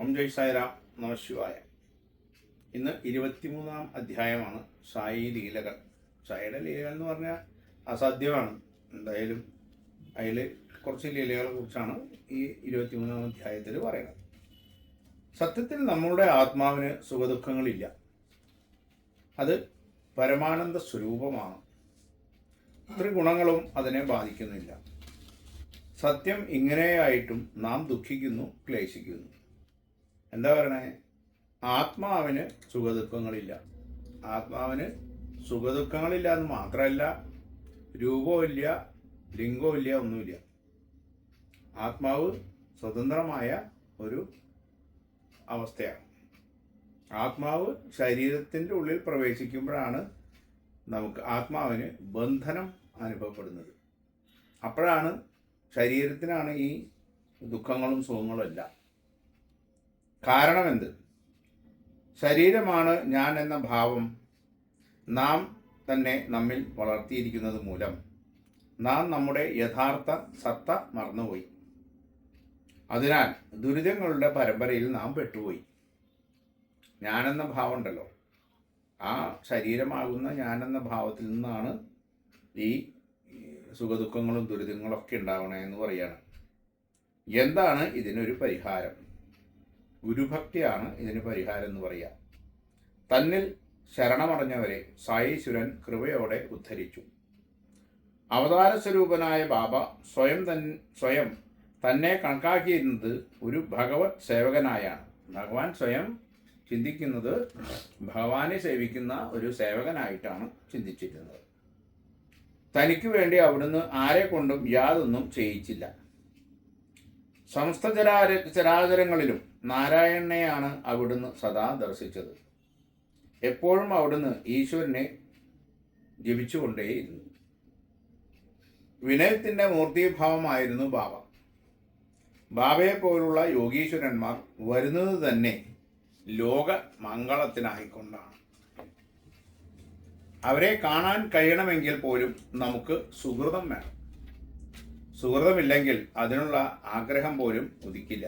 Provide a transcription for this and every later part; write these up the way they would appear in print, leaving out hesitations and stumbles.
ഓം ജയ് സായിരാം നമശിവായ. ഇന്ന് 23-ാം അധ്യായമാണ് സായി ലീലകൾ. സായിയുടെ ലീലകൾ എന്ന് പറഞ്ഞാൽ അസാധ്യമാണ്. എന്തായാലും അതിൽ കുറച്ച് ലീലകളെ കുറിച്ചാണ് ഈ 23-ാം അധ്യായത്തിൽ പറയുന്നത്. സത്യത്തിൽ നമ്മളുടെ ആത്മാവിന് സുഖദുഃഖങ്ങളില്ല. അത് പരമാനന്ദ സ്വരൂപമാണ്. ത്രിഗുണങ്ങളും അതിനെ ബാധിക്കുന്നില്ല. സത്യം ഇങ്ങനെയായിട്ടും നാം ദുഃഖിക്കുന്നു, ക്ലേശിക്കുന്നു. എന്താ പറയണേ? ആത്മാവിന് സുഖദുഃഖങ്ങളില്ല. ആത്മാവിന് സുഖദുഃഖങ്ങളില്ല എന്ന് മാത്രമല്ല, രൂപമില്ല, ലിംഗമില്ല, ഒന്നുമില്ല. ആത്മാവ് സ്വതന്ത്രമായ ഒരു അവസ്ഥയാണ്. ആത്മാവ് ശരീരത്തിൻ്റെ ഉള്ളിൽ പ്രവേശിക്കുമ്പോഴാണ് നമുക്ക് ആത്മാവിന് ബന്ധനം അനുഭവപ്പെടുന്നത്. അപ്പോഴാണ് ശരീരത്തിനാണ് ഈ ദുഃഖങ്ങളും സുഖങ്ങളും എല്ലാം. കാരണം എന്ത്? ശരീരമാണ് ഞാൻ എന്ന ഭാവം നാം തന്നെ നമ്മിൽ വളർത്തിയിരിക്കുന്നത് മൂലം നാം നമ്മുടെ യഥാർത്ഥ സത്ത മറന്നുപോയി. അതിനാൽ ദുരിതങ്ങളുടെ പരമ്പരയിൽ നാം പെട്ടുപോയി. ഞാനെന്ന ഭാവം ഉണ്ടല്ലോ, ആ ശരീരമാകുന്ന ഞാനെന്ന ഭാവത്തിൽ നിന്നാണ് ഈ സുഖദുഃഖങ്ങളും ദുരിതങ്ങളൊക്കെ ഉണ്ടാവണേ എന്ന് പറയാണ്. എന്താണ് ഇതിനൊരു പരിഹാരം? ഗുരുഭക്തിയാണ് ഇതിന് പരിഹാരം എന്ന് പറയുക. തന്നിൽ ശരണമടഞ്ഞവരെ സായീശ്വരൻ കൃപയോടെ ഉദ്ധരിച്ചു. അവതാര സ്വരൂപനായ ബാബ സ്വയം തന്നെ കണക്കാക്കിയിരുന്നത് ഒരു ഭഗവത് സേവകനായാണ്. ഭഗവാൻ സ്വയം ചിന്തിക്കുന്നത് ഭഗവാനെ സേവിക്കുന്ന ഒരു സേവകനായിട്ടാണ് ചിന്തിച്ചിരുന്നത്. തനിക്ക് വേണ്ടി അവിടുന്ന് ആരെ കൊണ്ടും യാതൊന്നും ചെയ്യിച്ചില്ല. സമസ്ത ചരാചരങ്ങളിലും നാരായണനെയാണ് അവിടുന്ന് സദാ ദർശിച്ചത്. എപ്പോഴും അവിടുന്ന് ഈശ്വരനെ ജപിച്ചുകൊണ്ടേയിരുന്നു. വിനയത്തിൻ്റെ മൂർത്തിഭാവമായിരുന്നു ബാബ. ബാബയെ പോലുള്ള യോഗീശ്വരന്മാർ വരുന്നത് തന്നെ ലോക മംഗളത്തിനായിക്കൊണ്ടാണ്. അവരെ കാണാൻ കഴിയണമെങ്കിൽ പോലും നമുക്ക് സുഹൃതം വേണം. സുഹൃതമില്ലെങ്കിൽ അതിനുള്ള ആഗ്രഹം പോലും ഉദിക്കില്ല.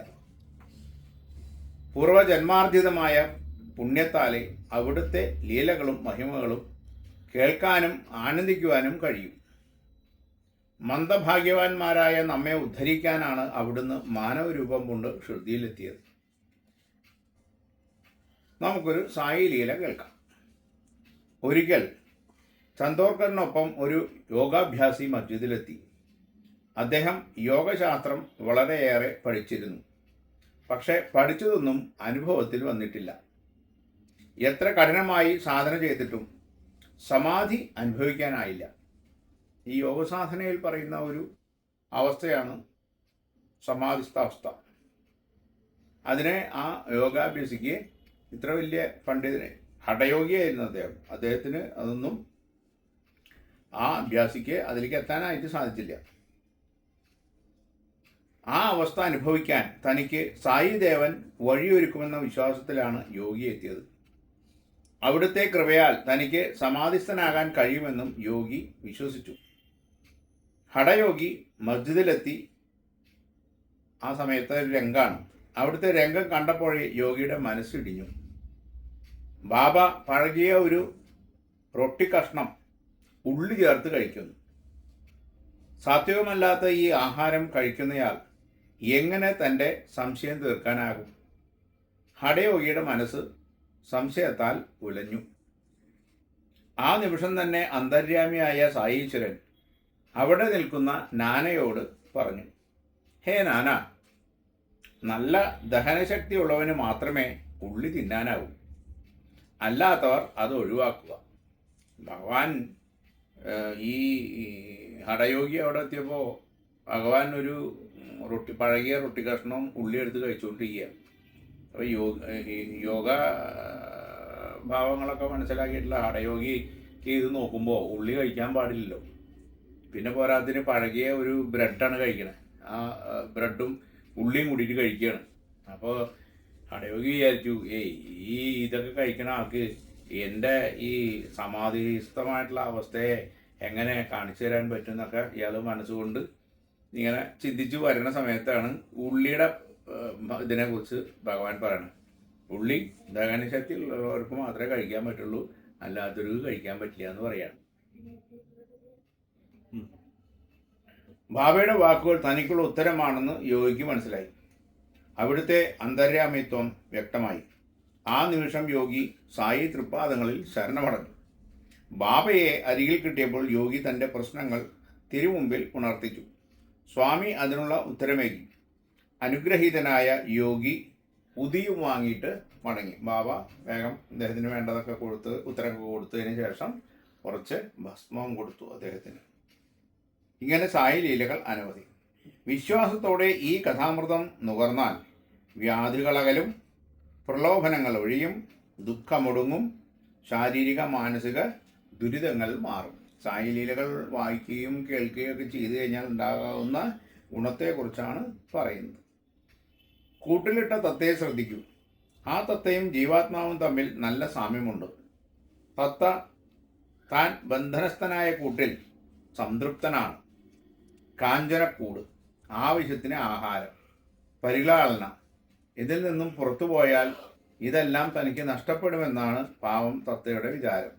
പൂർവജന്മാർജിതമായ പുണ്യത്താലെ അവിടുത്തെ ലീലകളും മഹിമകളും കേൾക്കാനും ആനന്ദിക്കുവാനും കഴിയും. മന്ദഭാഗ്യവാന്മാരായ നമ്മെ ഉദ്ധരിക്കാനാണ് അവിടുന്ന് മാനവരൂപം കൊണ്ട് ശ്രുതിയിലെത്തിയത്. നമുക്കൊരു സായി ലീല കേൾക്കാം. ഒരിക്കൽ ചന്ദോർക്കറിനൊപ്പം ഒരു യോഗാഭ്യാസി മസ്ജിദിലെത്തി. അദ്ദേഹം യോഗശാസ്ത്രം വളരെയേറെ പഠിച്ചിരുന്നു. പക്ഷെ പഠിച്ചതൊന്നും അനുഭവത്തിൽ വന്നിട്ടില്ല. എത്ര കഠിനമായി സാധന ചെയ്തിട്ടും സമാധി അനുഭവിക്കാനായില്ല. ഈ യോഗസാധനയിൽ പറയുന്ന ഒരു അവസ്ഥയാണ് സമാധിസ്ഥ അവസ്ഥ. അതിനെ ആ യോഗാഭ്യാസിക്ക്, ഇത്ര വലിയ പണ്ഡിതന്, ഹഠയോഗിയായിരുന്നു അദ്ദേഹത്തിന് അതൊന്നും, ആ അഭ്യാസിക്ക് അതിലേക്ക് എത്താനായിട്ട് സാധിച്ചില്ല. ആ അവസ്ഥ അനുഭവിക്കാൻ തനിക്ക് സായിദേവൻ വഴിയൊരുക്കുമെന്ന വിശ്വാസത്തിലാണ് യോഗി എത്തിയത്. അവിടുത്തെ കൃപയാൽ തനിക്ക് സമാധിസ്ഥനാകാൻ കഴിയുമെന്നും യോഗി വിശ്വസിച്ചു. ഹഠയോഗി മസ്ജിദിലെത്തി. ആ സമയത്ത് ഒരു രംഗാണ്. അവിടുത്തെ രംഗം കണ്ടപ്പോഴേ യോഗിയുടെ മനസ്സിടിഞ്ഞു. ബാബ പഴകിയ ഒരു റൊട്ടി കഷ്ണം ഉള്ളി ചേർത്ത് കഴിക്കുന്നു. സാത്വികമല്ലാത്ത ഈ ആഹാരം കഴിക്കുന്നയാൾ എങ്ങനെ തൻ്റെ സംശയം തീർക്കാനാകും? ഹഠയോഗിയുടെ മനസ്സ് സംശയത്താൽ ഉലഞ്ഞു. ആ നിമിഷം തന്നെ അന്തര്യാമിയായ സായീശ്വരൻ അവിടെ നിൽക്കുന്ന നാനയോട് പറഞ്ഞു, ഹേ നാന, നല്ല ദഹനശക്തിയുള്ളവന് മാത്രമേ ഉള്ളി തിന്നാനാവൂ. അല്ലാത്തവർ അത് ഒഴിവാക്കുക. ഭഗവാൻ ഈ ഹഠയോഗി അവിടെ എത്തിയപ്പോൾ ഭഗവാൻ ഒരു പഴകിയ റൊട്ടി കഷ്ണം ഉള്ളി എടുത്ത് കഴിച്ചുകൊണ്ടിരിക്കുക. അപ്പോൾ യോഗ ഭാവങ്ങളൊക്കെ മനസ്സിലാക്കിയിട്ടുള്ള ഹഠയോഗിക്ക് ഇത് നോക്കുമ്പോൾ ഉള്ളി കഴിക്കാൻ പാടില്ലല്ലോ. പിന്നെ പോരാത്തിന് പഴകിയ ഒരു ബ്രെഡാണ് കഴിക്കണത്. ആ ബ്രെഡും ഉള്ളിയും കൂടിയിട്ട് കഴിക്കുകയാണ്. അപ്പോൾ ഹഠയോഗി വിചാരിച്ചു, ഈ ഇതൊക്കെ കഴിക്കണ ആൾക്ക് എൻ്റെ ഈ സമാധിസ്ഥമായിട്ടുള്ള അവസ്ഥയെ എങ്ങനെ കാണിച്ചു തരാൻ പറ്റും എന്നൊക്കെ ഇയാൾ മനസ്സുകൊണ്ട് ഇങ്ങനെ ചിന്തിച്ചു വരുന്ന സമയത്താണ് ഉള്ളിയുടെ ഇതിനെക്കുറിച്ച് ഭഗവാൻ പറയണം. ഉള്ളി ദഹനശക്തി ഉള്ളവർക്ക് മാത്രമേ കഴിക്കാൻ പറ്റുള്ളൂ, അല്ലാത്തവർക്ക് കഴിക്കാൻ പറ്റില്ല എന്ന് പറയാണ്. ബാബയുടെ വാക്കുകൾ തനിക്കുള്ള ഉത്തരമാണെന്ന് യോഗിക്ക് മനസ്സിലായി. അവിടുത്തെ അന്തര്യാമിത്വം വ്യക്തമായി. ആ നിമിഷം യോഗി സായി തൃപ്പാദങ്ങളിൽ ശരണമടഞ്ഞു. ബാബയെ അരികിൽ കിട്ടിയപ്പോൾ യോഗി തൻ്റെ പ്രശ്നങ്ങൾ തിരുമുമ്പിൽ ഉണർത്തിച്ചു. സ്വാമി അതിനുള്ള ഉത്തരമേകി. അനുഗ്രഹീതനായ യോഗി ഉതിയും വാങ്ങിയിട്ട് മടങ്ങി. ബാബ വേഗം അദ്ദേഹത്തിന് വേണ്ടതൊക്കെ കൊടുത്ത് ഉത്തരമൊക്കെ കൊടുത്തതിന് ശേഷം കുറച്ച് ഭസ്മം കൊടുത്തു അദ്ദേഹത്തിന്. ഇങ്ങനെ സായി ലീലകൾ അനവധി. വിശ്വാസത്തോടെ ഈ കഥാമൃതം നുകർന്നാൽ വ്യാധികളകലും, പ്രലോഭനങ്ങൾ ഒഴിയും, ദുഃഖമൊടുങ്ങും, ശാരീരിക മാനസിക ദുരിതങ്ങൾ മാറും. സായി ലീലകൾ വായിക്കുകയും കേൾക്കുകയും ഒക്കെ ചെയ്തു കഴിഞ്ഞാൽ ഉണ്ടാകാവുന്ന ഗുണത്തെക്കുറിച്ചാണ് പറയുന്നത്. കൂട്ടിലിട്ട തത്തയെ ശ്രദ്ധിക്കൂ. ആ തത്തയും ജീവാത്മാവും തമ്മിൽ നല്ല സാമ്യമുണ്ട്. തത്ത താൻ ബന്ധനസ്ഥനായ കൂട്ടിൽ സംതൃപ്തനാണ്. കാഞ്ചനക്കൂട്, ആവശ്യത്തിന് ആഹാരം, പരിലാളന, ഇതിൽ നിന്നും പുറത്തുപോയാൽ ഇതെല്ലാം തനിക്ക് നഷ്ടപ്പെടുമെന്നാണ് പാവം തത്തയുടെ വിചാരം.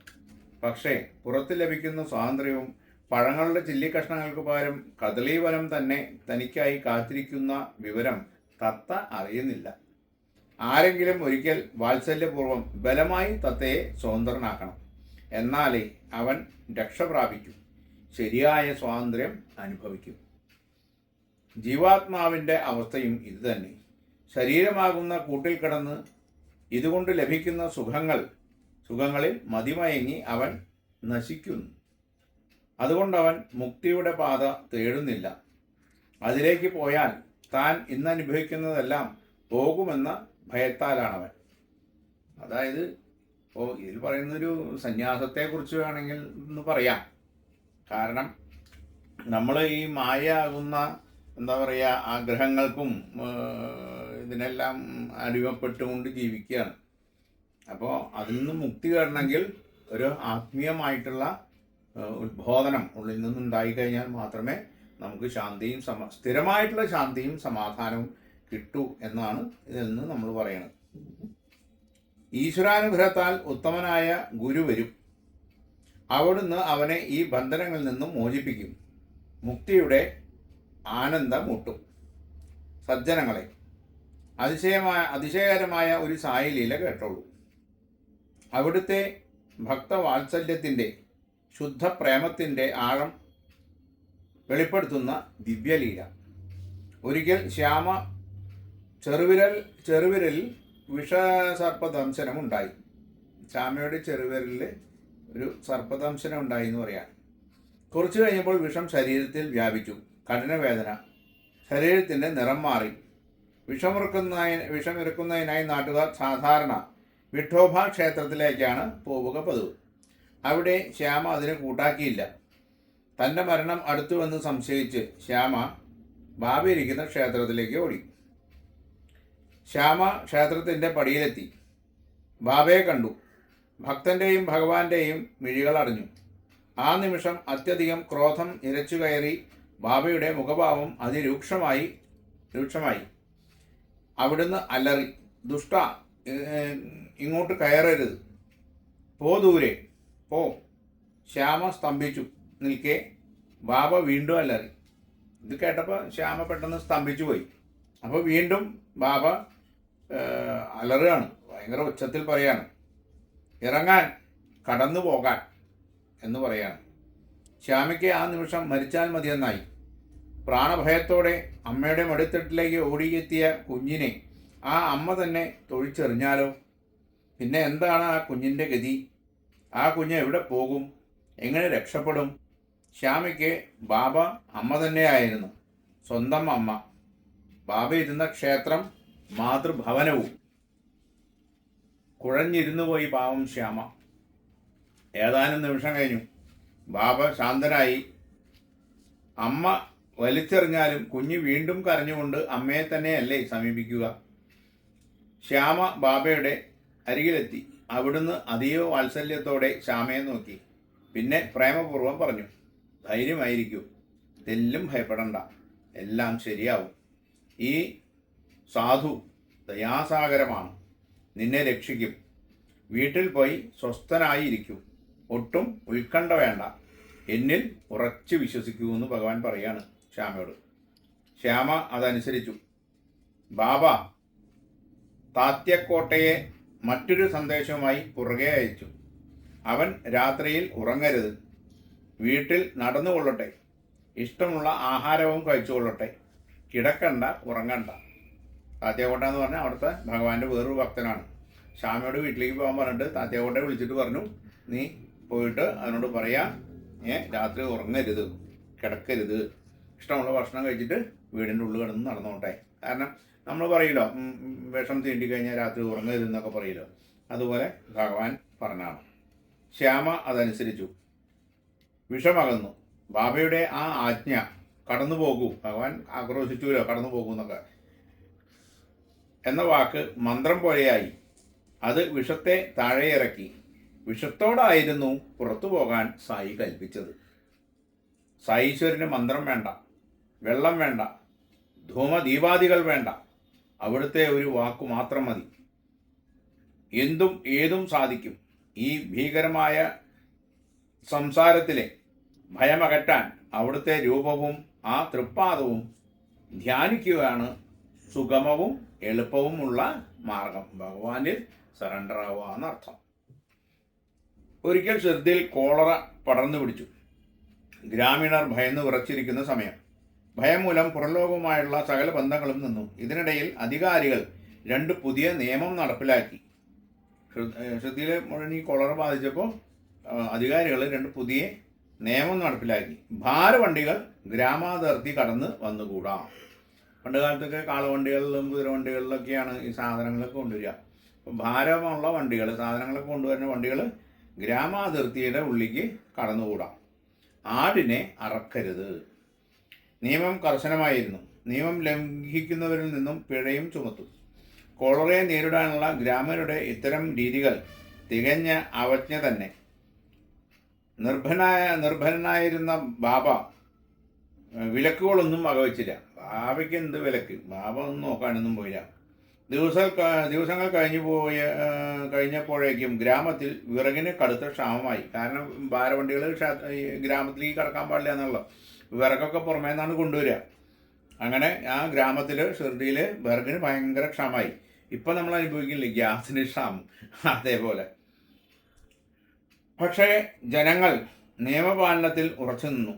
പക്ഷേ പുറത്ത് ലഭിക്കുന്ന സ്വാതന്ത്ര്യവും പഴങ്ങളുടെ ചില്ലിക്കഷ്ണങ്ങൾക്ക് പകരം കദളീവനം തന്നെ തനിക്കായി കാത്തിരിക്കുന്ന വിവരം തത്ത അറിയുന്നില്ല. ആരെങ്കിലും ഒരിക്കൽ വാത്സല്യപൂർവ്വം ബലമായി തത്തയെ സ്വതന്ത്രനാക്കണം. എന്നാലേ അവൻ രക്ഷ പ്രാപിക്കും, ശരിയായ സ്വാതന്ത്ര്യം അനുഭവിക്കും. ജീവാത്മാവിൻ്റെ അവസ്ഥയും ഇതുതന്നെ. ശരീരമാകുന്ന കൂട്ടിൽ കിടന്ന് ഇതുകൊണ്ട് ലഭിക്കുന്ന സുഖങ്ങളിൽ മതിമയങ്ങി അവൻ നശിക്കുന്നു. അതുകൊണ്ടവൻ മുക്തിയുടെ പാത തേടുന്നില്ല. അതിലേക്ക് പോയാൽ താൻ ഇന്നനുഭവിക്കുന്നതെല്ലാം പോകുമെന്ന ഭയത്താലാണവൻ. അതായത് ഇതിൽ പറയുന്നൊരു സന്യാസത്തെക്കുറിച്ച് വേണമെങ്കിൽ ഒന്ന് പറയാം. കാരണം നമ്മൾ ഈ മായ ആകുന്ന എന്താ പറയുക ആഗ്രഹങ്ങൾക്കും ഇതിനെല്ലാം അടിമപ്പെട്ടുകൊണ്ട് ജീവിക്കുകയാണ്. അപ്പോൾ അതിൽ നിന്ന് മുക്തി കിട്ടണമെങ്കിൽ ഒരു ആത്മീയമായിട്ടുള്ള ഉദ്ബോധനം ഉള്ളിൽ നിന്നുണ്ടായിക്കഴിഞ്ഞാൽ മാത്രമേ നമുക്ക് ശാന്തിയും സ്ഥിരമായിട്ടുള്ള ശാന്തിയും സമാധാനവും കിട്ടൂ എന്നാണ് ഇതിൽ നിന്ന് നമ്മൾ പറയുന്നത്. ഈശ്വരാനുഗ്രഹത്താൽ ഉത്തമനായ ഗുരു വരും. അവിടുന്ന് അവനെ ഈ ബന്ധനങ്ങളിൽ നിന്നും മോചിപ്പിക്കും. മുക്തിയുടെ ആനന്ദം മുട്ടും. സജ്ജനങ്ങളെ, അതിശയകരമായ ഒരു സായി ലീല കേട്ടോളൂ. അവിടുത്തെ ഭക്തവാത്സല്യത്തിൻ്റെ ശുദ്ധ പ്രേമത്തിൻ്റെ ആഴം വെളിപ്പെടുത്തുന്ന ദിവ്യലീല. ഒരിക്കൽ ശ്യാമ ചെറുവിരലിൽ വിഷസർപ്പദംശനം ഉണ്ടായി. ശ്യാമയുടെ ചെറുവിരലിൽ ഒരു സർപ്പദംശനം ഉണ്ടായി എന്ന് പറയാം. കുറച്ചു കഴിഞ്ഞപ്പോൾ വിഷം ശരീരത്തിൽ വ്യാപിച്ചു. കഠിനവേദന, ശരീരത്തിൻ്റെ നിറം മാറി. വിഷമിറക്കുന്നതിനായി നാട്ടുകാർ സാധാരണ വിഠോബ ക്ഷേത്രത്തിലേക്കാണ് പോവുക പതിവ്. അവിടെ ശ്യാമ അതിന് കൂട്ടാക്കിയില്ല. തൻ്റെ മരണം അടുത്തുവെന്ന് സംശയിച്ച് ശ്യാമ ബാബയിരിക്കുന്ന ക്ഷേത്രത്തിലേക്ക് ഓടി. ശ്യാമ ക്ഷേത്രത്തിൻ്റെ പടിയിലെത്തി. ബാബയെ കണ്ടു. ഭക്തൻ്റെയും ഭഗവാന്റെയും മിഴികൾ അടഞ്ഞു. ആ നിമിഷം അത്യധികം ക്രോധം ഇരച്ചു കയറി. ബാബയുടെ മുഖഭാവം അതിരൂക്ഷമായി. അവിടുന്ന് അലറി, ദുഷ്ട, ഇങ്ങോട്ട് കയറരുത്, പോ ദൂരെ, പോ. ശ്യാമ സ്തംഭിച്ചു നിൽക്കെ ബാബ വീണ്ടും അലറി. ഇത് കേട്ടപ്പോൾ ശ്യാമ പെട്ടെന്ന് സ്തംഭിച്ചു പോയി. അപ്പോൾ വീണ്ടും ബാബ അലറുകയാണ്, ഭയങ്കര ഉച്ചത്തിൽ പറയാണ്, ഇറങ്ങാൻ, കടന്നു പോകാൻ എന്ന് പറയാണ്. ശ്യാമയ്ക്ക് ആ നിമിഷം മരിച്ചാൽ മതിയെന്നായി. പ്രാണഭയത്തോടെ അമ്മയുടെ മടിത്തട്ടിലേക്ക് ഓടിയെത്തിയ കുഞ്ഞിനെ ആ അമ്മ തന്നെ തൊഴിച്ചെറിഞ്ഞാലോ? പിന്നെ എന്താണ് ആ കുഞ്ഞിൻ്റെ ഗതി? ആ കുഞ്ഞ് എവിടെ പോകും? എങ്ങനെ രക്ഷപ്പെടും? ശ്യാമയ്ക്ക് ബാബ അമ്മ തന്നെയായിരുന്നു, സ്വന്തം അമ്മ. ബാബ ഇരുന്ന ക്ഷേത്രം മാതൃഭവനവും. കുഴഞ്ഞിരുന്നു പോയി പാവം ശ്യാമ. ഏതാനും നിമിഷം കഴിഞ്ഞു. ബാബ ശാന്തനായി. അമ്മ വലിച്ചെറിഞ്ഞാലും കുഞ്ഞ് വീണ്ടും കരഞ്ഞുകൊണ്ട് അമ്മയെ തന്നെയല്ലേ സമീപിക്കുക. ശ്യാമ ബാബയുടെ അരികിലെത്തി. അവിടുന്ന് അതീവ വാത്സല്യത്തോടെ ശ്യാമയെ നോക്കി. പിന്നെ പ്രേമപൂർവ്വം പറഞ്ഞു, ധൈര്യമായിരിക്കൂ, തെല്ലും ഭയപ്പെടണ്ട, എല്ലാം ശരിയാവും. ഈ സാധു ദയാസാഗരമാണ്, നിന്നെ രക്ഷിക്കും. വീട്ടിൽ പോയി സ്വസ്ഥനായി ഇരിക്കൂ, ഒട്ടും ഉത്കണ്ഠ വേണ്ട, എന്നിൽ ഉറച്ചു വിശ്വസിക്കൂ എന്ന് ഭഗവാൻ പറയാണ് ശ്യാമയോട്. ശ്യാമ അതനുസരിച്ചു. ബാബ താത്യക്കോട്ടയെ മറ്റൊരു സന്ദേശവുമായി പുറകെ അയച്ചു. അവൻ രാത്രിയിൽ ഉറങ്ങരുത്, വീട്ടിൽ നടന്നുകൊള്ളട്ടെ, ഇഷ്ടമുള്ള ആഹാരവും കഴിച്ചുകൊള്ളട്ടെ, കിടക്കണ്ട, ഉറങ്ങണ്ട. താത്യക്കോട്ട എന്ന് പറഞ്ഞാൽ അവിടുത്തെ ഭഗവാന്റെ വേറൊരു ഭക്തനാണ്. ശ്യാമയോട് വീട്ടിലേക്ക് പോകാൻ പറഞ്ഞിട്ട് താത്യക്കോട്ടയെ വിളിച്ചിട്ട് പറഞ്ഞു, നീ പോയിട്ട് അതിനോട് പറയാ, രാത്രി ഉറങ്ങരുത്, കിടക്കരുത്, ഇഷ്ടമുള്ള ഭക്ഷണം കഴിച്ചിട്ട് വീടിൻ്റെ ഉള്ളിൽ കിടന്ന് നടന്നോട്ടെ. കാരണം നമ്മൾ പറയില്ലോ, വിഷം തീണ്ടിക്കഴിഞ്ഞാൽ രാത്രി ഉറങ്ങരുതെന്നൊക്കെ പറയില്ലോ, അതുപോലെ ഭഗവാൻ പറഞ്ഞാണ്. ശ്യാമ അതനുസരിച്ചു. വിഷമകന്നു. ബാബയുടെ ആ ആജ്ഞ കടന്നു പോകൂ, ഭഗവാൻ ആക്രോശിച്ചുല്ലോ കടന്നു പോകൂ എന്നൊക്കെ എന്ന വാക്ക് മന്ത്രം പോലെയായി. അത് വിഷത്തെ താഴെ ഇറക്കി. വിഷത്തോടായിരുന്നു പുറത്തു പോകാൻ സായി കൽപ്പിച്ചത്. സായീശ്വരന് മന്ത്രം വേണ്ട, വെള്ളം വേണ്ട, ധൂമദീപാദികൾ വേണ്ട, അവിടുത്തെ ഒരു വാക്കു മാത്രം മതി. എന്തും ഏതും സാധിക്കും. ഈ ഭീകരമായ സംസാരത്തിലെ ഭയമകറ്റാൻ അവിടുത്തെ രൂപവും ആ തൃപ്പാദവും ധ്യാനിക്കുകയാണ് സുഗമവും എളുപ്പവുമുള്ള മാർഗം. ഭഗവാനിൽ സറണ്ടർ ആവുക എന്നർത്ഥം. ഒരിക്കൽ ഷിർദിയിൽ കോളറ പടർന്നു പിടിച്ചു. ഗ്രാമീണർ ഭയന്ന് വിറച്ചിരിക്കുന്ന സമയം. ഭയം മൂലം പുറംലോകവുമായുള്ള സകല ബന്ധങ്ങളും നിന്നു. ഇതിനിടയിൽ അധികാരികൾ 2 പുതിയ നിയമം നടപ്പിലാക്കി. ഷിർദിയിൽ മുഴുവൻ ഈ കോളറ ബാധിച്ചപ്പോൾ അധികാരികൾ 2 പുതിയ നിയമം നടപ്പിലാക്കി. ഭാരവണ്ടികൾ ഗ്രാമാതിർത്തി കടന്ന് വന്നുകൂടാ. പണ്ട് കാലത്തൊക്കെ കാളവണ്ടികളിലും കുതിരവണ്ടികളിലൊക്കെയാണ് ഈ സാധനങ്ങളൊക്കെ കൊണ്ടുവരിക. അപ്പോൾ ഭാരമുള്ള വണ്ടികൾ, സാധനങ്ങളൊക്കെ കൊണ്ടുവരുന്ന വണ്ടികൾ ഗ്രാമാതിർത്തിയുടെ ഉള്ളിലേക്ക് കടന്നുകൂടാം. ആടിനെ അറക്കരുത്. നിയമം കർശനമായിരുന്നു. നിയമം ലംഘിക്കുന്നവരിൽ നിന്നും പിഴയും ചുമത്തും. കോളറയെ നേരിടാനുള്ള ഗ്രാമീണരുടെ ഇത്തരം രീതികൾ തികഞ്ഞ അവജ്ഞ തന്നെ. നിർഭരനായിരുന്ന ബാബ വിലക്കുകളൊന്നും വകവച്ചില്ല. ബാബയ്ക്ക് എന്ത് വിലക്ക്? ബാബ ഒന്നും നോക്കാനൊന്നും പോയില്ല. ദിവസങ്ങൾ കഴിഞ്ഞപ്പോഴേക്കും ഗ്രാമത്തിൽ വിറകിന് കടുത്ത ക്ഷാമമായി. കാരണം ഭാരവണ്ടികൾ ഗ്രാമത്തിലേക്ക് കടക്കാൻ പാടില്ല എന്നുള്ള വിറകൊക്കെ പുറമേ നിന്നാണ് കൊണ്ടുവരിക. അങ്ങനെ ആ ഗ്രാമത്തിൽ ഷിർഡിയിൽ വിറകിന് ഭയങ്കര ക്ഷാമമായി. ഇപ്പം നമ്മൾ അനുഭവിക്കില്ലേ ഗ്യാസിന് ക്ഷാമം, അതേപോലെ. പക്ഷേ ജനങ്ങൾ നിയമപാലനത്തിൽ ഉറച്ചു നിന്നു.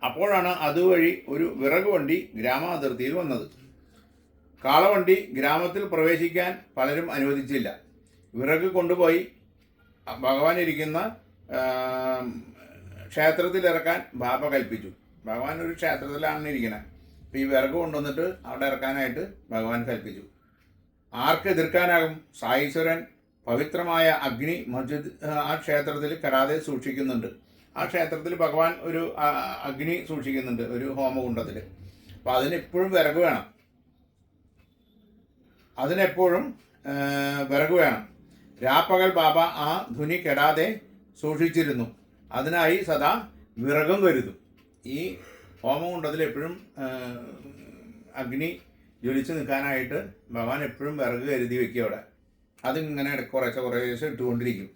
അപ്പോഴാണ് അതുവഴി ഒരു വിറക് വണ്ടി ഗ്രാമാതിർത്തിയിൽ വന്നത്. കാളവണ്ടി ഗ്രാമത്തിൽ പ്രവേശിക്കാൻ പലരും അനുവദിച്ചില്ല. വിറക് കൊണ്ടുപോയി ഭഗവാൻ ഇരിക്കുന്ന ക്ഷേത്രത്തിൽ ഇറക്കാൻ ബാബ കൽപ്പിച്ചു. ഭഗവാൻ ഒരു ക്ഷേത്രത്തിലാണ് ഇരിക്കുന്നത്. അപ്പോൾ ഈ വിറക് കൊണ്ടുവന്നിട്ട് അവിടെ ഇറക്കാനായിട്ട് ഭഗവാൻ കൽപ്പിച്ചു. ആർക്ക് എതിർക്കാനാകും? സായീശ്വരൻ പവിത്രമായ അഗ്നി മസ്ജിദ് ആ ക്ഷേത്രത്തിൽ കെടാതെ സൂക്ഷിക്കുന്നുണ്ട്. ആ ക്ഷേത്രത്തിൽ ഭഗവാൻ ഒരു അഗ്നി സൂക്ഷിക്കുന്നുണ്ട്, ഒരു ഹോമകുണ്ടത്തിൽ. അപ്പോൾ അതിനെപ്പോഴും വിറക് വേണം, വിറക് വേണം. രാപ്പകൽ ബാബ ആ ധുനി കെടാതെ സൂക്ഷിച്ചിരുന്നു. അതിനായി സദാ വിറകും കരുതും. ഈ ഹോമകുണ്ടത്തിൽ എപ്പോഴും അഗ്നി ജ്വലിച്ച് നിൽക്കാനായിട്ട് ഭഗവാൻ എപ്പോഴും വിറക് കരുതി വയ്ക്കുക അവിടെ. അതിങ്ങനെ കുറേശ്ശെ ഇട്ടുകൊണ്ടിരിക്കും.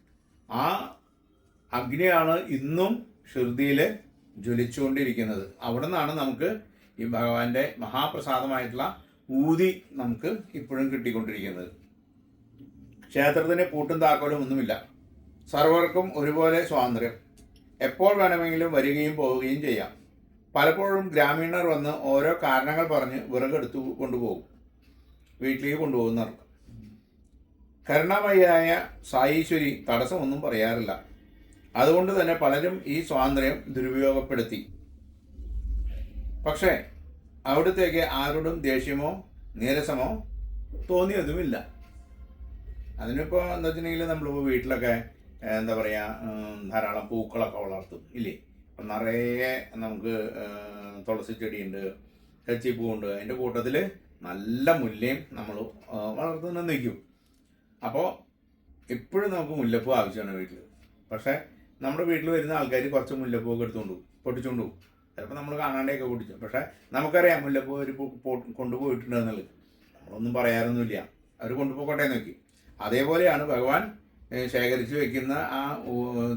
ആ അഗ്നിയാണ് ഇന്നും ഷിർദിയിൽ ജ്വലിച്ചുകൊണ്ടിരിക്കുന്നത്. അവിടെ നിന്നാണ് നമുക്ക് ഈ ഭഗവാന്റെ മഹാപ്രസാദമായിട്ടുള്ള ഊതി നമുക്ക് ഇപ്പോഴും കിട്ടിക്കൊണ്ടിരിക്കുന്നത്. ക്ഷേത്രത്തിന് പൂട്ടും താക്കോലും ഒന്നുമില്ല. സർവർക്കും ഒരുപോലെ സ്വാതന്ത്ര്യം. എപ്പോൾ വേണമെങ്കിലും വരികയും പോവുകയും ചെയ്യാം. പലപ്പോഴും ഗ്രാമീണർ വന്ന് ഓരോ കാരണങ്ങൾ പറഞ്ഞ് വിറകെടുത്തു കൊണ്ടുപോകും, വീട്ടിലേക്ക് കൊണ്ടുപോകുന്നവർക്ക്. കരുണാമയിയായ സായീശ്വരി തടസ്സമൊന്നും പറയാറില്ല. അതുകൊണ്ട് തന്നെ പലരും ഈ സ്വാതന്ത്ര്യം ദുരുപയോഗപ്പെടുത്തി. പക്ഷേ അവിടത്തേക്ക് ആരോടും ദേഷ്യമോ നീരസമോ തോന്നിയതുമില്ല. അതിനിപ്പോൾ എന്താ വെച്ചിട്ടുണ്ടെങ്കിൽ നമ്മളിപ്പോൾ വീട്ടിലൊക്കെ എന്താ പറയുക, ധാരാളം പൂക്കളൊക്കെ വളർത്തും ഇല്ലേ. അപ്പം നിറയെ നമുക്ക് തുളസി ചെടിയുണ്ട്, തെച്ചിപ്പൂവുണ്ട്. അതിൻ്റെ കൂട്ടത്തിൽ നല്ല മുല്ലയും നമ്മൾ വളർത്തുന്ന നിൽക്കും. അപ്പോൾ എപ്പോഴും നമുക്ക് മുല്ലപ്പൂ ആവശ്യമാണ് വീട്ടിൽ. പക്ഷേ നമ്മുടെ വീട്ടിൽ വരുന്ന ആൾക്കാർ കുറച്ച് മുല്ലപ്പൂവൊക്കെ എടുത്തുകൊണ്ട് പോകും, പൊട്ടിച്ചുകൊണ്ട് പോകും. ചിലപ്പോൾ നമ്മൾ കാണാണ്ടേക്ക് പിടിച്ചു. പക്ഷേ നമുക്കറിയാം മുല്ലപ്പൂ ഒരു കൊണ്ടുപോയിട്ടുണ്ട് എന്നുള്ളത്. നമ്മളൊന്നും പറയാറൊന്നുമില്ല, അവർ കൊണ്ടുപോയിക്കോട്ടെ നോക്കി. അതേപോലെയാണ് ഭഗവാൻ ശേഖരിച്ച് വയ്ക്കുന്ന ആ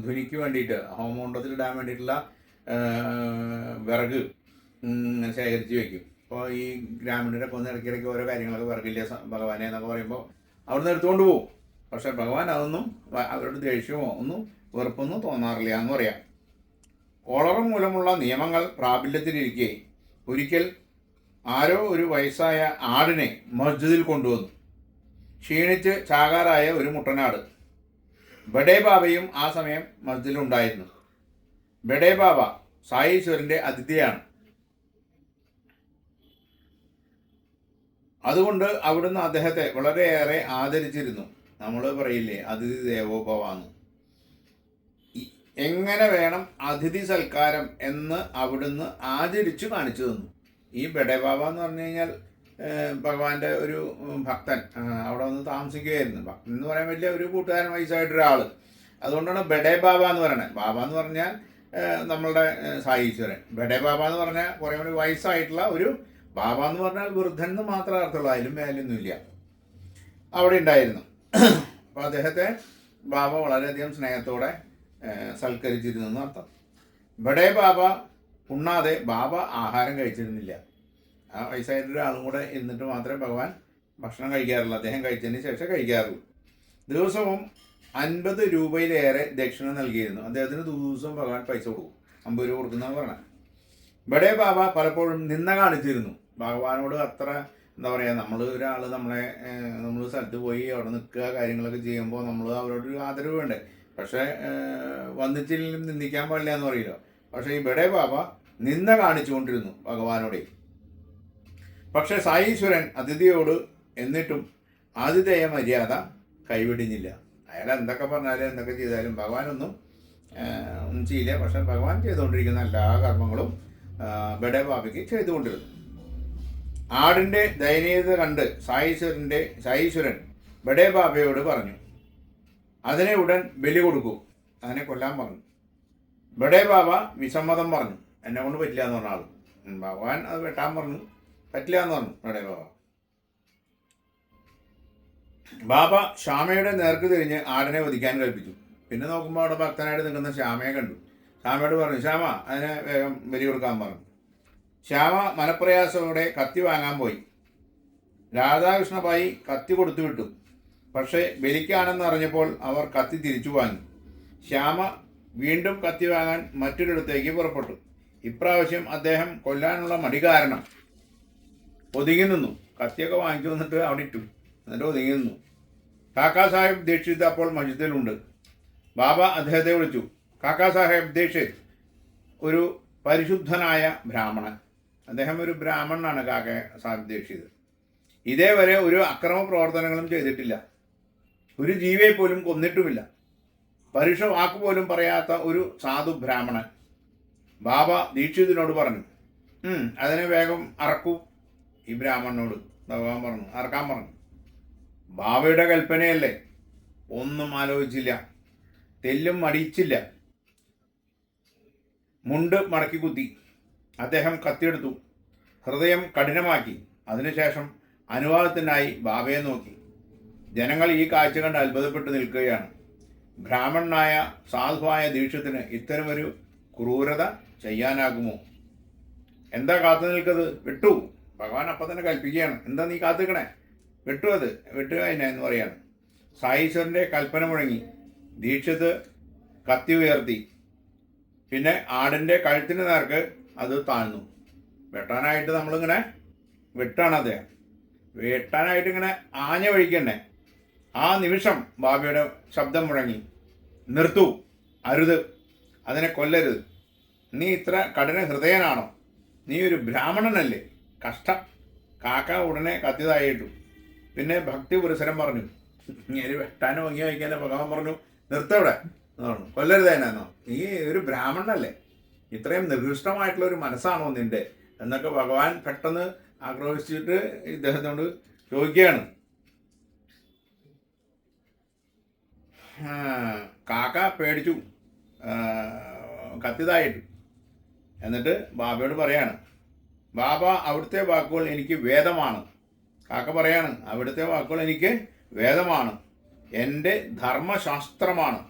ധ്വനിക്ക് വേണ്ടിയിട്ട്, ഹോമകുണ്ടത്തിൽ ഇടാൻ വേണ്ടിയിട്ടുള്ള വിറക് ശേഖരിച്ച് വയ്ക്കും. അപ്പോൾ ഈ ഗ്രാമീണരൊക്കെ ഒന്ന് ഇടയ്ക്കിടയ്ക്ക് ഓരോ കാര്യങ്ങളൊക്കെ വിറകില്ല ഭഗവാനെ എന്നൊക്കെ പറയുമ്പോൾ അവിടുന്ന് എടുത്തുകൊണ്ട് പോകും. പക്ഷെ ഭഗവാൻ അതൊന്നും അവരുടെ ദേഷ്യമോ ഒന്നും വെറുപ്പൊന്നും തോന്നാറില്ല എന്ന് പറയാം. കോളറ മൂലമുള്ള നിയമങ്ങൾ പ്രാബല്യത്തിലിരിക്കെ ഒരിക്കൽ ആരോ ഒരു വയസ്സായ ആടിനെ മസ്ജിദിൽ കൊണ്ടുവന്നു. ക്ഷീണിച്ച് ചാകാറായ ഒരു മുട്ടനാട്. ബഡേ ബാബയും ആ സമയം മസ്ജിദിലുണ്ടായിരുന്നു. ബഡേ ബാബ സായീശ്വരൻ്റെ അതിഥിയാണ്. അതുകൊണ്ട് അവിടുന്ന് അദ്ദേഹത്തെ വളരെയേറെ ആദരിച്ചിരുന്നു. നമ്മൾ പറയില്ലേ അതിഥി ദേവോ ഭവാന്ന്. എങ്ങനെ വേണം അതിഥി സൽക്കാരം എന്ന് അവിടുന്ന് ആചരിച്ചു കാണിച്ചു തന്നു. ഈ ബഡേ ബാബ എന്ന് പറഞ്ഞു കഴിഞ്ഞാൽ ഭഗവാന്റെ ഒരു ഭക്തൻ അവിടെ വന്ന് താമസിക്കുകയായിരുന്നു. ഭക്തൻ എന്ന് പറയാൻ വലിയ ഒരു കൂട്ടുകാരൻ വയസ്സായിട്ടൊരാൾ. അതുകൊണ്ടാണ് ബഡേ ബാബ എന്ന് പറയുന്നത്. ബാബ എന്ന് പറഞ്ഞാൽ നമ്മളുടെ സായീശ്വരൻ. ബഡേ ബാബ എന്ന് പറഞ്ഞാൽ കുറേ കൂടി വയസ്സായിട്ടുള്ള ഒരു, ബാബ എന്ന് പറഞ്ഞാൽ വൃദ്ധൻ എന്ന് മാത്രമേ അർത്ഥമുള്ളൂ, അതിലും മേലൊന്നുമില്ല. അവിടെ ഉണ്ടായിരുന്നു. അപ്പോൾ അദ്ദേഹത്തെ ബാബ വളരെയധികം സ്നേഹത്തോടെ സൽക്കരിച്ചിരുന്നു എന്നർത്ഥം. ബഡേ ബാബ ഉണ്ണാതെ ബാബ ആഹാരം കഴിച്ചിരുന്നില്ല. ആ വയസ്സായിട്ടൊരാളും കൂടെ ഇരുന്നിട്ട് മാത്രമേ ഭഗവാൻ ഭക്ഷണം കഴിക്കാറുള്ളൂ. അദ്ദേഹം കഴിച്ചതിന് ശേഷം കഴിക്കാറുള്ളൂ. ദിവസവും 50 രൂപയിലേറെ ദക്ഷിണ നൽകിയിരുന്നു. അദ്ദേഹത്തിന് ദിവസവും ഭഗവാൻ പൈസ കൊടുക്കും. 50 രൂപ കൊടുക്കുന്നതാണ് പറഞ്ഞത്. ബഡേ ബാബ പലപ്പോഴും നിന്ന കാണിച്ചിരുന്നു. ഭഗവാനോട് അത്ര എന്താ പറയുക, നമ്മൾ നമ്മൾ സ്ഥലത്ത് പോയി അവിടെ നിൽക്കുക കാര്യങ്ങളൊക്കെ ചെയ്യുമ്പോൾ നമ്മൾ അവരോടൊരു ആദരവ് വേണ്ടേ. പക്ഷേ വന്നിച്ചില്ലെങ്കിലും നിന്ദിക്കാൻ പാടില്ല എന്ന് പറയില്ല. പക്ഷേ ഈ ബഡേ ബാബ നിന്ന കാണിച്ചുകൊണ്ടിരുന്നു ഭഗവാനോടെ. പക്ഷേ സായീശ്വരൻ അതിഥിയോട് എന്നിട്ടും ആതിഥേയ മര്യാദ കൈവിടിഞ്ഞില്ല. അയാൾ എന്തൊക്കെ പറഞ്ഞാലും എന്തൊക്കെ ചെയ്താലും ഭഗവാനൊന്നും ഒന്നും ചെയ്യില്ല. പക്ഷെ ഭഗവാൻ ചെയ്തുകൊണ്ടിരിക്കുന്ന എല്ലാ കർമ്മങ്ങളും ബഡേ ബാബയ്ക്ക് ചെയ്തുകൊണ്ടിരുന്നു. ആടിൻ്റെ ദയനീയത കണ്ട് സായീശ്വരൻ ബഡേ ബാബയോട് പറഞ്ഞു, അതിനെ ഉടൻ ബലി കൊടുക്കൂ, അതിനെ കൊല്ലാൻ പറഞ്ഞു. ബഡേ ബാബ വിസമ്മതം പറഞ്ഞു. എന്നെ കൊണ്ട് പറ്റില്ല എന്ന് പറഞ്ഞ ആൾ. ഭഗവാൻ അത് വെട്ടാൻ പറഞ്ഞു, പറ്റില്ല എന്ന് പറഞ്ഞു ബഡേ ബാബ. ബാബ ശ്യാമയുടെ നേർക്ക് തിരിഞ്ഞ് ആടിനെ വധിക്കാൻ കൽപ്പിച്ചു. പിന്നെ നോക്കുമ്പോൾ അവിടെ ഭക്തനായിട്ട് നിൽക്കുന്ന ശ്യാമയെ കണ്ടു. ശ്യാമയോട് പറഞ്ഞു, ശ്യാമ അതിനെ വേഗം ബലി കൊടുക്കാൻ പറഞ്ഞു. ശ്യാമ മനപ്രയാസത്തോടെ കത്തി വാങ്ങാൻ പോയി. രാധാകൃഷ്ണഭായി കത്തി കൊടുത്തു വിട്ടു. പക്ഷേ ബലിക്കാണെന്ന് അറിഞ്ഞപ്പോൾ അവർ കത്തി തിരിച്ചു വാങ്ങി. ശ്യാമ വീണ്ടും കത്തി വാങ്ങാൻ മറ്റൊരിടത്തേക്ക് പുറപ്പെട്ടു. ഇപ്രാവശ്യം അദ്ദേഹം കൊല്ലാനുള്ള മടി കാരണം ഒതുങ്ങി നിന്നു. കത്തിയൊക്കെ വാങ്ങിച്ചു വന്നിട്ട് അവിടെ ഇട്ടു, എന്നിട്ട് ഒതുങ്ങി നിന്നു. കാക്കാ സാഹിബ് ദീക്ഷിത് അപ്പോൾ മസ്ജിദിലുണ്ട്. ബാബ അദ്ദേഹത്തെ വിളിച്ചു. കാക്കാ സാഹിബ് ദീക്ഷിത് ഒരു പരിശുദ്ധനായ ബ്രാഹ്മണൻ. അദ്ദേഹം ഒരു ബ്രാഹ്മണനാണ് കാക്കാ സാഹിബ് ദീക്ഷിത്. ഇതേവരെ ഒരു അക്രമ പ്രവർത്തനങ്ങളും ചെയ്തിട്ടില്ല. ഒരു ജീവിയെ പോലും കൊന്നിട്ടുമില്ല. പരുഷ വാക്കുപോലും പറയാത്ത ഒരു സാധു ബ്രാഹ്മണൻ. ബാബ ദീക്ഷിതിനോട് പറഞ്ഞു, അതിനെ വേഗം അറക്കൂ. ഈ ബ്രാഹ്മണനോട് ഭഗവാൻ പറഞ്ഞു, അറക്കാൻ പറഞ്ഞു. ബാബയുടെ കൽപ്പനയല്ലേ. ഒന്നും ആലോചിച്ചില്ല, തെല്ലും മടിച്ചില്ല. മുണ്ട് മടക്കി കുത്തി. അദ്ദേഹം കത്തിയെടുത്തു, ഹൃദയം കഠിനമാക്കി. അതിനുശേഷം അനുവാദത്തിനായി ബാബയെ നോക്കി. ജനങ്ങൾ ഈ കാഴ്ച കണ്ട് അത്ഭുതപ്പെട്ട് നിൽക്കുകയാണ്. ബ്രാഹ്മണനായ സാധുവായ ദീക്ഷത്തിന് ഇത്തരമൊരു ക്രൂരത ചെയ്യാനാകുമോ? എന്താ കാത്തു നിൽക്കത്? വിട്ടു. ഭഗവാൻ അപ്പം തന്നെ കൽപ്പിക്കുകയാണ്. എന്താ നീ കാത്തിക്കണേ? വിട്ടു, അത് വിട്ടു കഴിഞ്ഞ എന്ന് പറയാണ്. സായീശ്വരൻ്റെ കൽപ്പന മുഴങ്ങി. ദീക്ഷിത് കത്തി ഉയർത്തി. പിന്നെ ആടിൻ്റെ കഴുത്തിന് നേർക്ക് അത് താഴ്ന്നു. വെട്ടാനായിട്ട് നമ്മളിങ്ങനെ വെട്ടാണ് അദ്ദേഹം. വെട്ടാനായിട്ട് ഇങ്ങനെ ആഞ്ഞ വഴിക്കണ്ടേ. ആ നിമിഷം ബാബയുടെ ശബ്ദം മുഴങ്ങി, നിർത്തൂ, അരുത്, അതിനെ കൊല്ലരുത്. നീ ഇത്ര കഠിന ഹൃദയനാണോ? നീ ഒരു ബ്രാഹ്മണനല്ലേ? കഷ്ടം. കാക്ക ഉടനെ കത്തിയതായിട്ടു. പിന്നെ ഭക്തി പുരസരം പറഞ്ഞു, ഇങ്ങനെ വെട്ടാനോ ഭംഗി വയ്ക്കാനോ ഭഗവാൻ പറഞ്ഞു, നിർത്തവിടെ എന്ന് പറഞ്ഞു. കൊല്ലരുതേനെന്നോ? നീ ഒരു ബ്രാഹ്മണനല്ലേ? ഇത്രയും നികൃഷ്ടമായിട്ടുള്ള ഒരു മനസ്സാണോ നിന്റെ എന്നൊക്കെ ഭഗവാൻ പെട്ടെന്ന് ആക്രോശിച്ചിട്ട് ഇദ്ദേഹത്തോട് ചോദിക്കുകയാണ്. കാക്ക പേടിച്ചു, കത്തിയതായിട്ട്. എന്നിട്ട് ബാബയോട് പറയാണ്, ബാബ അവിടുത്തെ വാക്കുകൾ എനിക്ക് വേദമാണ്. കാക്ക പറയാണ്, അവിടുത്തെ വാക്കുകൾ എനിക്ക് വേദമാണ്, എൻ്റെ ധർമ്മശാസ്ത്രമാണ്.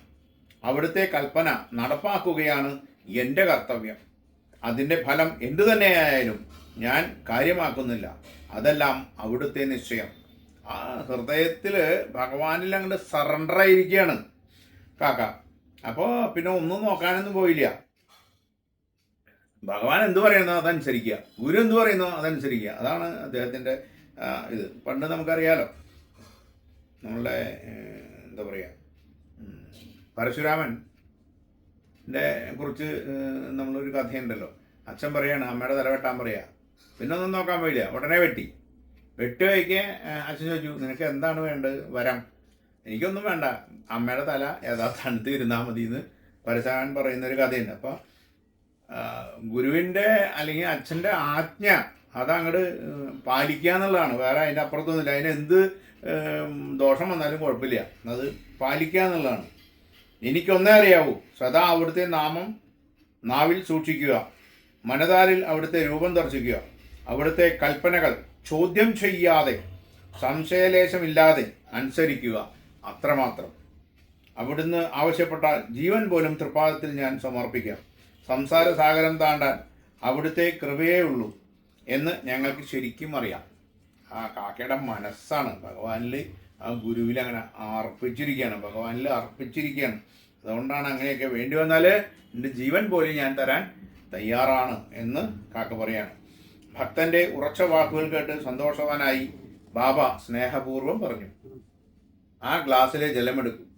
അവിടുത്തെ കൽപ്പന നടപ്പാക്കുകയാണ് എൻ്റെ കർത്തവ്യം. അതിൻ്റെ ഫലം എന്തു തന്നെയായാലും ഞാൻ കാര്യമാക്കുന്നില്ല. അതെല്ലാം അവിടുത്തെ നിശ്ചയം. ആ ഹൃദയത്തിൽ ഭഗവാനിൽ അങ്ങോട്ട് സറണ്ടർ ആയിരിക്കുകയാണ് കാക്ക. അപ്പോൾ പിന്നെ ഒന്നും നോക്കാനൊന്നും പോയില്ല. ഭഗവാൻ എന്തു പറയുന്നോ അതനുസരിക്കുക, ഗുരു എന്തു പറയുന്നോ അതനുസരിക്കുക. അതാണ് അദ്ദേഹത്തിൻ്റെ ഇത്. പണ്ട് നമുക്കറിയാലോ, നമ്മളുടെ എന്താ പറയുക, പരശുരാമൻ്റെ കുറിച്ച് നമ്മളൊരു കഥയുണ്ടല്ലോ. അച്ഛൻ പറയാണ് അമ്മയുടെ തല വെട്ടാൻ പറയുക, പിന്നെ ഒന്നും നോക്കാൻ പോയില്ല, ഉടനെ വെട്ടി വയ്ക്കുക. അച്ഛൻ ചോദിച്ചു, നിനക്ക് എന്താണ് വേണ്ടത്? വരാം. എനിക്കൊന്നും വേണ്ട, അമ്മയുടെ തല ഏതാ തണുത്ത് ഇരുന്നാൽ മതി എന്ന് പരശുരാമൻ പറയുന്നൊരു കഥയുണ്ട്. അപ്പോൾ ഗുരുവിൻ്റെ അല്ലെങ്കിൽ അച്ഛൻ്റെ ആജ്ഞ അതങ്ങോട്ട് പാലിക്കുക എന്നുള്ളതാണ്. വേറെ അതിൻ്റെ അപ്പുറത്തൊന്നുമില്ല. അതിന് എന്ത് ദോഷം വന്നാലും കുഴപ്പമില്ല, അത് പാലിക്കുക എന്നുള്ളതാണ്. എനിക്കൊന്നേ അറിയാവൂ, സദാ അവിടുത്തെ നാമം നാവിൽ സൂക്ഷിക്കുക, മനതാരിൽ അവിടുത്തെ രൂപം ദർശിക്കുക, അവിടുത്തെ കൽപ്പനകൾ ചോദ്യം ചെയ്യാതെ സംശയലേശമില്ലാതെ അനുസരിക്കുക, അത്രമാത്രം. അവിടുന്ന് ആവശ്യപ്പെട്ടാൽ ജീവൻ പോലും തൃപ്പാദത്തിൽ ഞാൻ സമർപ്പിക്കാം. സംസാര സാഗരം താണ്ടാൻ അവിടുത്തെ കൃപയേ ഉള്ളൂ എന്ന് ഞങ്ങൾക്ക് ശരിക്കും അറിയാം. ആ കാക്കയുടെ മനസ്സാണ് ഭഗവാനിൽ, ആ ഗുരുവിൽ അങ്ങനെ അർപ്പിച്ചിരിക്കുകയാണ്, ഭഗവാനിൽ അർപ്പിച്ചിരിക്കുകയാണ്. അതുകൊണ്ടാണ് അങ്ങനെയൊക്കെ വേണ്ടി വന്നാൽ എൻ്റെ ജീവൻ പോലും ഞാൻ തരാൻ തയ്യാറാണ് എന്ന് കാക്ക പറയാണ്. ഭക്തൻ്റെ ഉറച്ച വാക്കുകൾ കേട്ട് സന്തോഷവാനായി ബാബ സ്നേഹപൂർവ്വം പറഞ്ഞു, ആ ഗ്ലാസ്സിലെ ജലമെടുക്കും,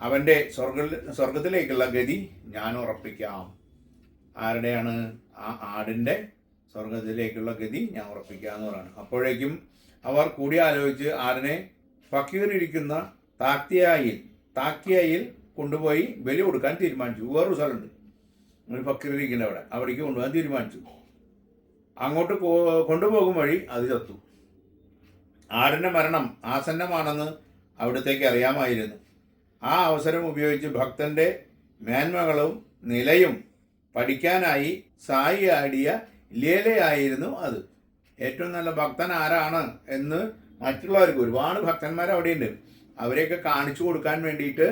അവൻ്റെ സ്വർഗത്തിലേക്കുള്ള ഗതി ഞാൻ ഉറപ്പിക്കാം. ആരുടെയാണ്? ആ ആടിൻ്റെ സ്വർഗത്തിലേക്കുള്ള ഗതി ഞാൻ ഉറപ്പിക്കാം എന്ന് പറയുന്നത്. അപ്പോഴേക്കും അവർ കൂടി ആലോചിച്ച് ആടിനെ ഫക്കീറിരിക്കുന്ന താക്കിയായിൽ കൊണ്ടുപോയി ബലി കൊടുക്കാൻ തീരുമാനിച്ചു. വേറൊരു സ്ഥലമുണ്ട്, ഒരു ഫക്കീറിരിക്കുന്ന അവിടേക്ക് കൊണ്ടുപോകാൻ തീരുമാനിച്ചു. അങ്ങോട്ട് കൊണ്ടുപോകും വഴി അത് ചത്തു. ആടിൻ്റെ മരണം ആസന്നമാണെന്ന് അവിടത്തേക്ക് അറിയാമായിരുന്നു. ആ അവസരം ഉപയോഗിച്ച് ഭക്തൻ്റെ മേന്മകളും നിലയും പഠിക്കാനായി സായി ആടിയ ലീലയായിരുന്നു അത്. ഏറ്റവും നല്ല ഭക്തൻ ആരാണ് എന്ന് മറ്റുള്ളവർക്ക്, ഒരുപാട് ഭക്തന്മാർ അവിടെയുണ്ട്, അവരെയൊക്കെ കാണിച്ചു കൊടുക്കാൻ വേണ്ടിയിട്ട്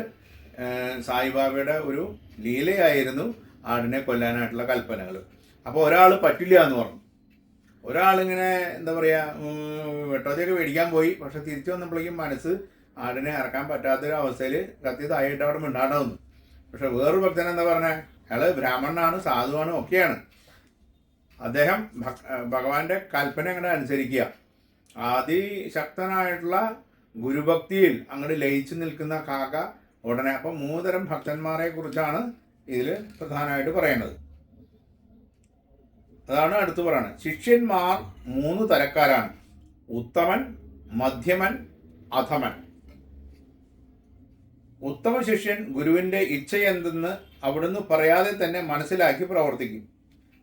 സായിബാബയുടെ ഒരു ലീലയായിരുന്നു ആടിനെ കൊല്ലാനായിട്ടുള്ള കൽപ്പനകൾ. അപ്പോൾ ഒരാൾ പറ്റില്ല എന്ന് പറഞ്ഞു. ഒരാളിങ്ങനെ എന്താ പറയുക, വെട്ടോതിയൊക്കെ മേടിക്കാൻ പോയി. പക്ഷെ തിരിച്ചു വന്നപ്പോഴേക്കും മനസ്സ് ആടിനെ ഇറക്കാൻ പറ്റാത്തൊരു അവസ്ഥയിൽ കത്തി തായിട്ട് അവിടെ മിണ്ടാണ്ടാവുന്നു. പക്ഷെ വേറൊരു ഭക്തൻ എന്താ പറഞ്ഞത്, അയാൾ ബ്രാഹ്മണനാണ്, സാധുവാണ്, ഒക്കെയാണ്. അദ്ദേഹം ഭഗവാന്റെ കൽപ്പന അങ്ങോട്ട് അനുസരിക്കുക. അതിശക്തനായിട്ടുള്ള ഗുരുഭക്തിയിൽ അങ്ങോട്ട് ലയിച്ചു നിൽക്കുന്ന കാക്ക ഉടനെ. അപ്പം 3 തരം ഭക്തന്മാരെ കുറിച്ചാണ് ഇതിൽ പ്രധാനമായിട്ട് പറയുന്നത്. അതാണ് അടുത്ത് പറയുന്നത്. ശിഷ്യന്മാർ 3 തരക്കാരാണ്: ഉത്തമൻ, മധ്യമൻ, അധമൻ. ഉത്തമ ശിഷ്യൻ ഗുരുവിൻ്റെ ഇച്ഛയെന്തെന്ന് അവിടുന്ന് പറയാതെ തന്നെ മനസ്സിലാക്കി പ്രവർത്തിക്കും.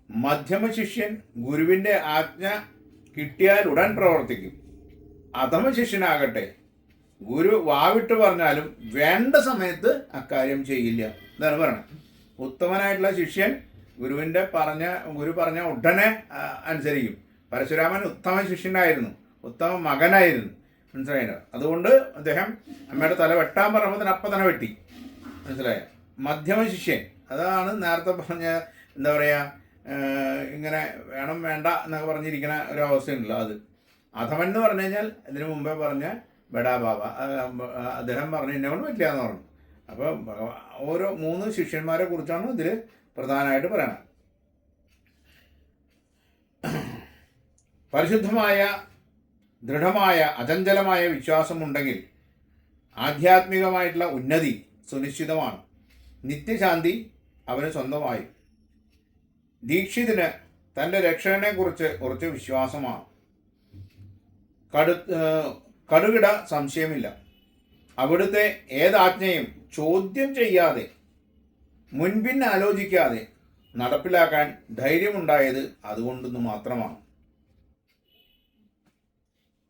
മധ്യമ ശിഷ്യൻ ഗുരുവിൻ്റെ ആജ്ഞ കിട്ടിയാൽ ഉടൻ പ്രവർത്തിക്കും. അധമ ശിഷ്യനാകട്ടെ ഗുരു വാവിട്ട് പറഞ്ഞാലും വേണ്ട സമയത്ത് അക്കാര്യം ചെയ്യില്ല. ഇതാണ് പറയണത്. ഉത്തമനായിട്ടുള്ള ശിഷ്യൻ ഗുരു പറഞ്ഞ ഉടനെ അനുസരിക്കും. പരശുരാമൻ ഉത്തമ ശിഷ്യനായിരുന്നു, ഉത്തമ മകനായിരുന്നു, മനസ്സിലായോ? അതുകൊണ്ട് അദ്ദേഹം അമ്മയുടെ തല വെട്ടാൻ പറഞ്ഞപ്പോൾ അപ്പം തന്നെ വെട്ടി, മനസ്സിലായോ? മധ്യമ ശിഷ്യൻ അതാണ് നേരത്തെ പറഞ്ഞ എന്താ പറയുക, ഇങ്ങനെ വേണം വേണ്ട എന്നൊക്കെ പറഞ്ഞിരിക്കുന്ന ഒരു അവസ്ഥയുണ്ടല്ലോ അത്. അധമൻ എന്ന് പറഞ്ഞു കഴിഞ്ഞാൽ ഇതിനു മുമ്പേ പറഞ്ഞ ബഡാ ബാബ, അദ്ദേഹം പറഞ്ഞു എന്നെ കൊണ്ട് പറ്റില്ല എന്ന് പറഞ്ഞു. അപ്പോൾ ഓരോ 3 ശിഷ്യന്മാരെ കുറിച്ചാണ് ഇതിൽ പ്രധാനമായിട്ട് പറയണം. പരിശുദ്ധമായ ദൃഢമായ അചഞ്ചലമായ വിശ്വാസമുണ്ടെങ്കിൽ ആധ്യാത്മികമായിട്ടുള്ള ഉന്നതി സുനിശ്ചിതമാണ്. നിത്യശാന്തി അവന് സ്വന്തമായി. ദീക്ഷിതിന് തൻ്റെ രക്ഷകനെക്കുറിച്ച് കുറച്ച് വിശ്വാസമാണ്. കടുകിട സംശയമില്ല. അവിടുത്തെ ഏതാജ്ഞയും ചോദ്യം ചെയ്യാതെ മുൻപിൻ ആലോചിക്കാതെ നടപ്പിലാക്കാൻ ധൈര്യമുണ്ടായത് അതുകൊണ്ടൊന്ന് മാത്രമാണ്.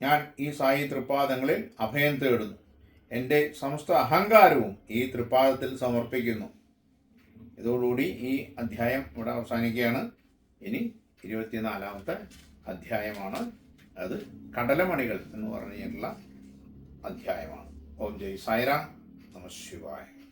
ഞാൻ ഈ സായി തൃപ്പാദങ്ങളിൽ അഭയം തേടുന്നു. എൻ്റെ സമസ്ത അഹങ്കാരവും ഈ തൃപ്പാദത്തിൽ സമർപ്പിക്കുന്നു. ഇതോടുകൂടി ഈ അധ്യായം ഇവിടെ അവസാനിക്കുകയാണ്. ഇനി 24-ാമത്തെ അധ്യായമാണ്. അത് കടലമണികൾ എന്ന് പറഞ്ഞിട്ടുള്ള അധ്യായമാണ്. ഓം ജയ് സായിറാം. നമഃ ശിവായ.